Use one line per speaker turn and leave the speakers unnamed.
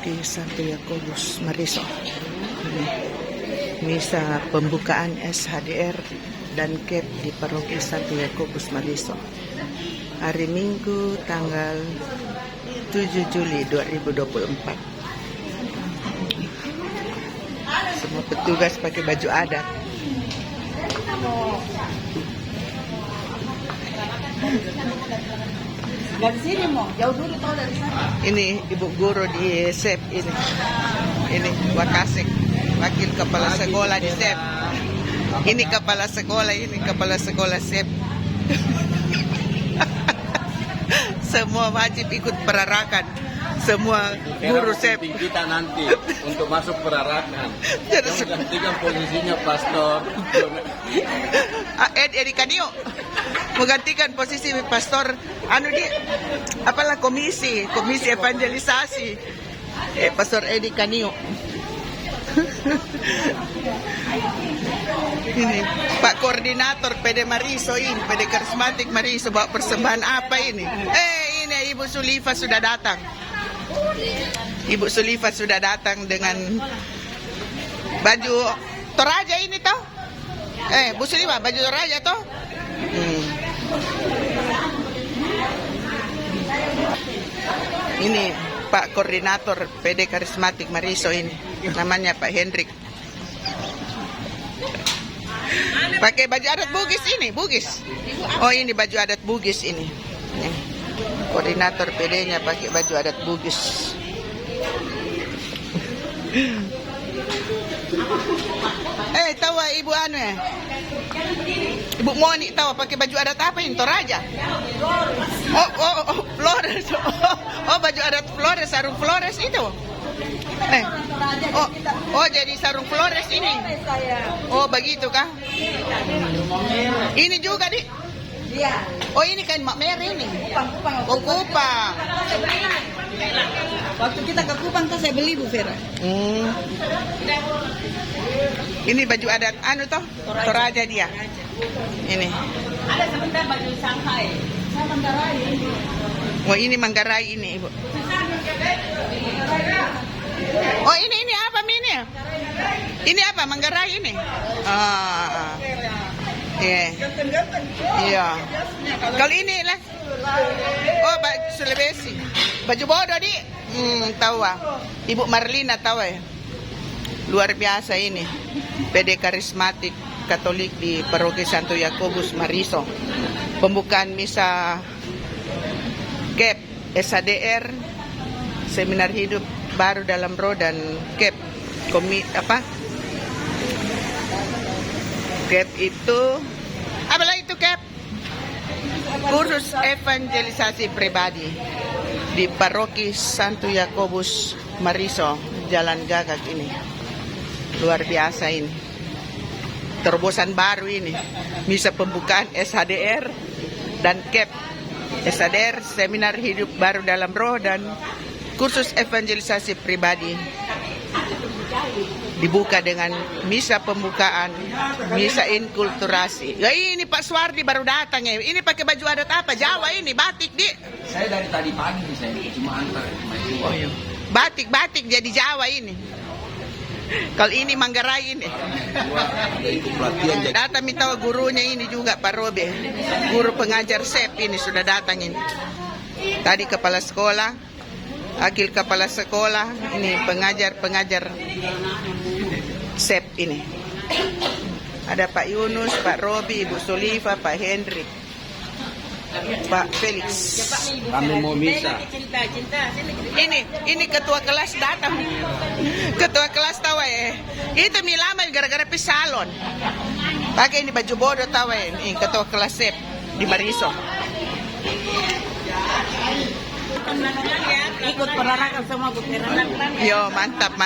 Paroki Santo Yakobus Mariso. Ini misa pembukaan SHDR dan KEP di Paroki Santo Yakobus Mariso. Hari Minggu tanggal 7 Juli 2024. Semua petugas pakai baju adat.
Dari sini mau jauh dulu tau dari sana.
Ini ibu guru di SEP ini. Ini Wakasek, wakil kepala sekolah di SEP. Ini kepala sekolah SEP. Semua wajib ikut perarakan. Semua guru SEP.
Kita nanti untuk masuk perarakan.
Jadi
Yang gantikan posisinya pastor.
Edi Kanio menggantikan posisi pastor apalah komisi evangelisasi Pastor Edi Kanio. Ini Pak Koordinator PD Mariso ini, PD Karismatik Mariso bawa persembahan apa ini? Ini Ibu Sulifa sudah datang. Ibu Sulifa sudah datang dengan baju Toraja ini toh? Bu Sulifa baju Toraja toh? Ini Pak Koordinator PD Karismatik Mariso ini, namanya Pak Hendrik. Pakai baju adat Bugis ini, Bugis. Oh ini baju adat Bugis ini. Koordinator PD-nya pakai baju adat Bugis. Tahu Ibu anu ya? Ibu Moni tahu pakai baju adat apa ini? Toraja. Flores. Baju adat Flores, sarung Flores itu. Jadi sarung Flores ini. Oh begitu kah? Ini juga di.
Iya.
Oh ini kan Mak Mary ini. Kupang.
Waktu kita ke Kupang tuh saya beli Bu Vera.
Ini baju adat anu toh? Toraja dia. Ini.
Ada sebentar baju Shanghai. Saya Manggarai ini.
Oh ini Manggarai ini Ibu. Oh ini apa ini? Ini apa Manggarai ini? Iya. Kalau ini lah. Oh baju Sulawesi. Baju bodoh di. Tahu Ibu Marlina tahu ya. Luar biasa ini. PD Karismatik Katolik di Paroki Santo Yakobus Mariso. Pembukaan misa KEP SHDR Seminar Hidup Baru dalam Roh dan KEP KEP itu apalah itu KEP? Kursus evangelisasi pribadi di Paroki Santo Yakobus Mariso, Jalan Gagak ini. Luar biasa ini. Terobosan baru ini. Misa pembukaan SHDR dan KEP. SHDR Seminar Hidup Baru dalam Roh dan kursus evangelisasi pribadi. Dibuka dengan misa pembukaan, misa inkulturasi. Ya ini Pak Suwardi baru datang ya. Ini pakai baju adat apa? Jawa ini, batik di.
Saya dari tadi pagi saya cuma antar.
Batik jadi Jawa ini. Kalau ini Manggarai ini. Datang minta gurunya ini juga Pak Robe. Guru pengajar SEP ini sudah datang ini. Tadi kepala sekolah, wakil kepala sekolah, ini pengajar SEP ini. Ada Pak Yunus, Pak Robi, Ibu Sulifa, Pak Hendrik, Pak Felix.
Kami mau misa.
Ini ketua kelas datang. Ketua kelas tahu ya. Itu milamar gara-gara pisalon. Pakai ini baju bodoh tahu ya. Ini ketua kelas SEP di Mariso.
Ikut perarakan sama Bu Vera.
Yo mantap.